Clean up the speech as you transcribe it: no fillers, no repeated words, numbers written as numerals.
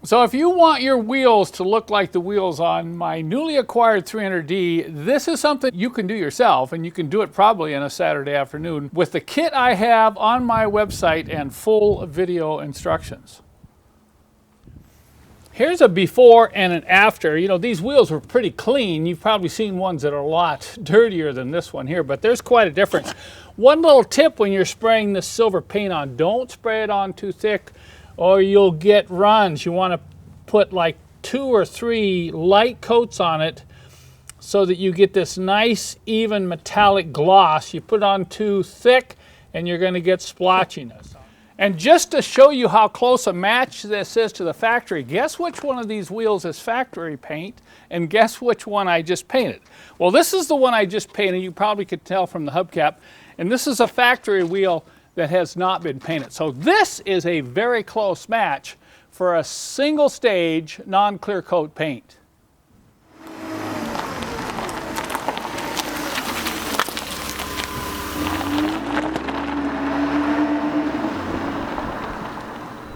So if you want your wheels to look like the wheels on my newly acquired 300D, this is something you can do yourself, and you can do it probably in a Saturday afternoon with the kit I have on my website and full video instructions. Here's a before and an after. You know, these wheels were pretty clean. You've probably seen ones that are a lot dirtier than this one here, but there's quite a difference. One little tip when you're spraying this silver paint on, don't spray it on too thick or you'll get runs. You want to put like 2 or 3 light coats on it so that you get this nice even metallic gloss. You put it on too thick and you're going to get splotchiness. And just to show you how close a match this is to the factory, guess which one of these wheels is factory paint and guess which one I just painted. Well, this is the one I just painted. You probably could tell from the hubcap. And this is a factory wheel that has not been painted. So this is a very close match for a single stage non-clear coat paint.